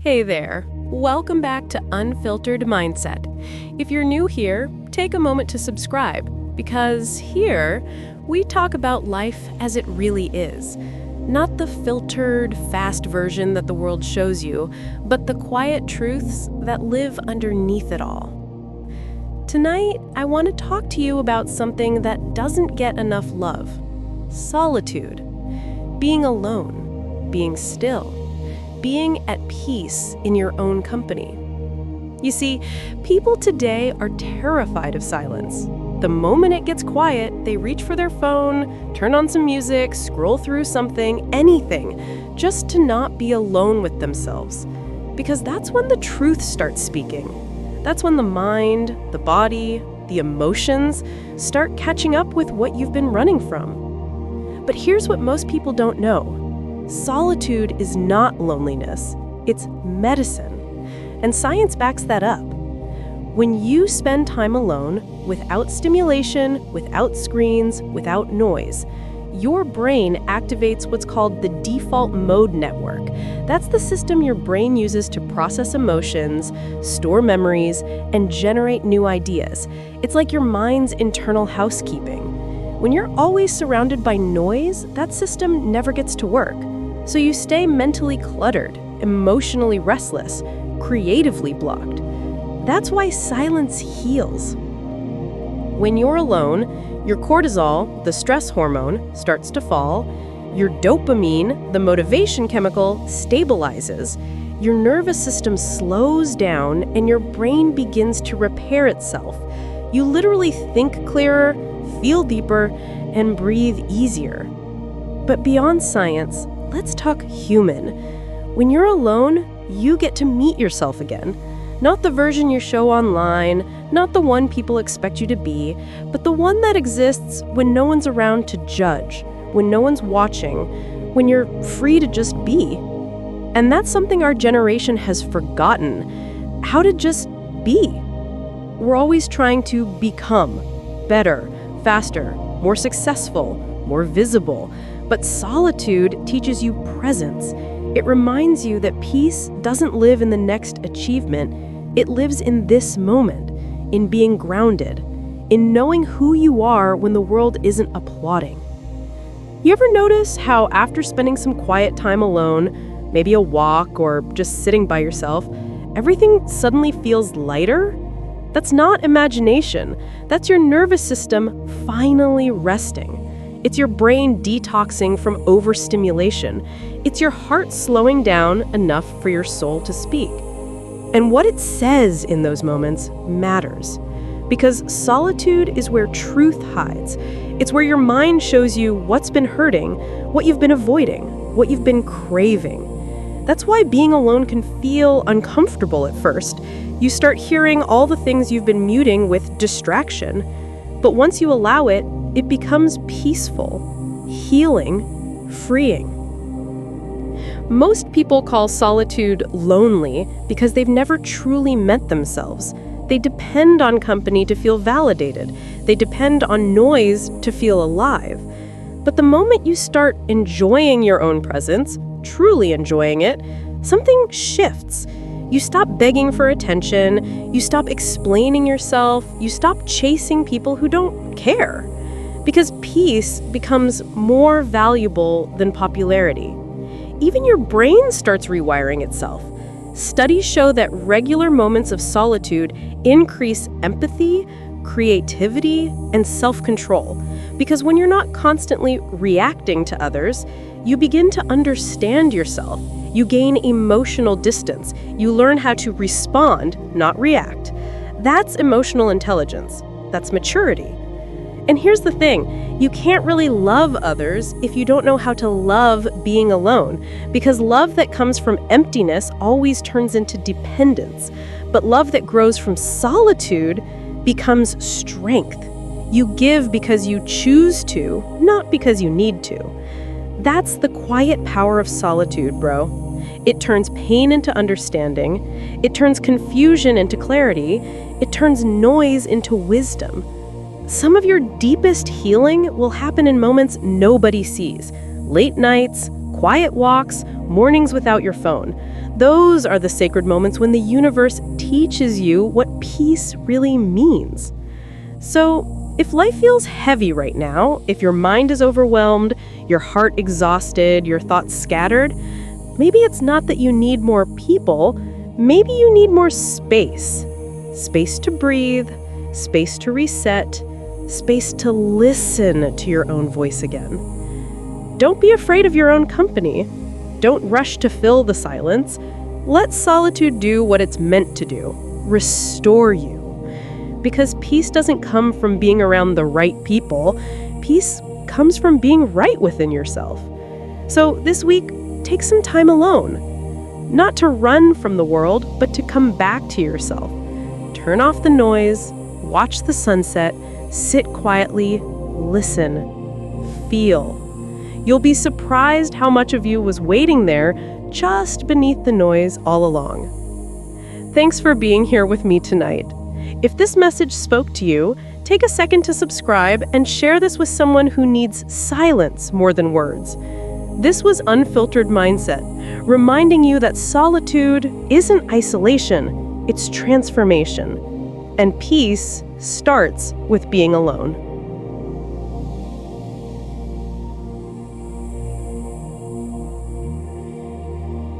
Hey there. Welcome back to Unfiltered Mindset. If you're new here, take a moment to subscribe, because here we talk about life as it really is. Not the filtered, fast version that the world shows you, but the quiet truths that live underneath it all. Tonight, I want to talk to you about something that doesn't get enough love: solitude. Being alone, being still, being at peace in your own company. You see, people today are terrified of silence. The moment it gets quiet, they reach for their phone, turn on some music, scroll through something, anything, just to not be alone with themselves. Because that's when the truth starts speaking. That's when the mind, the body, the emotions start catching up with what you've been running from. But here's what most people don't know. Solitude is not loneliness, it's medicine. And science backs that up. When you spend time alone, without stimulation, without screens, without noise, your brain activates what's called the default mode network. That's the system your brain uses to process emotions, store memories, and generate new ideas. It's like your mind's internal housekeeping. When you're always surrounded by noise, that system never gets to work. So you stay mentally cluttered, emotionally restless, creatively blocked. That's why silence heals. When you're alone, your cortisol, the stress hormone, starts to fall, your dopamine, the motivation chemical, stabilizes, your nervous system slows down, and your brain begins to repair itself. You literally think clearer, feel deeper, and breathe easier. But beyond science, let's talk human. When you're alone, you get to meet yourself again. Not the version you show online, not the one people expect you to be, but the one that exists when no one's around to judge, when no one's watching, when you're free to just be. And that's something our generation has forgotten: how to just be. We're always trying to become better, faster, more successful, more visible. But solitude teaches you presence. It reminds you that peace doesn't live in the next achievement. It lives in this moment, in being grounded, in knowing who you are when the world isn't applauding. You ever notice how after spending some quiet time alone, maybe a walk or just sitting by yourself, everything suddenly feels lighter? That's not imagination. That's your nervous system finally resting. It's your brain detoxing from overstimulation. It's your heart slowing down enough for your soul to speak. And what it says in those moments matters. Because solitude is where truth hides. It's where your mind shows you what's been hurting, what you've been avoiding, what you've been craving. That's why being alone can feel uncomfortable at first. You start hearing all the things you've been muting with distraction. But once you allow it, it becomes peaceful, healing, freeing. Most people call solitude lonely because they've never truly met themselves. They depend on company to feel validated. They depend on noise to feel alive. But the moment you start enjoying your own presence, truly enjoying it, something shifts. You stop begging for attention, you stop explaining yourself, you stop chasing people who don't care. Because peace becomes more valuable than popularity. Even your brain starts rewiring itself. Studies show that regular moments of solitude increase empathy, creativity, and self-control. Because when you're not constantly reacting to others, you begin to understand yourself. You gain emotional distance. You learn how to respond, not react. That's emotional intelligence. That's maturity. And here's the thing, you can't really love others if you don't know how to love being alone, because love that comes from emptiness always turns into dependence. But love that grows from solitude becomes strength. You give because you choose to, not because you need to. That's the quiet power of solitude, bro. It turns pain into understanding. It turns confusion into clarity. It turns noise into wisdom. Some of your deepest healing will happen in moments nobody sees. Late nights, Quiet walks, mornings without your phone. Those are the sacred moments when the universe teaches you what peace really means. So, if life feels heavy right now, if your mind is overwhelmed, your heart exhausted, your thoughts scattered, maybe it's not that you need more people, maybe you need more space. Space to breathe, space to reset, space to listen to your own voice again. Don't be afraid of your own company. Don't rush to fill the silence. Let solitude do what it's meant to do, restore you. Because peace doesn't come from being around the right people. Peace comes from being right within yourself. So this week, take some time alone. Not to run from the world, but to come back to yourself. Turn off the noise, watch the sunset, sit quietly, listen, feel. You'll be surprised how much of you was waiting there just beneath the noise all along. Thanks for being here with me tonight. If this message spoke to you, take a second to subscribe and share this with someone who needs silence more than words. This was Unfiltered Mindset, reminding you that solitude isn't isolation, it's transformation. And peace starts with being alone.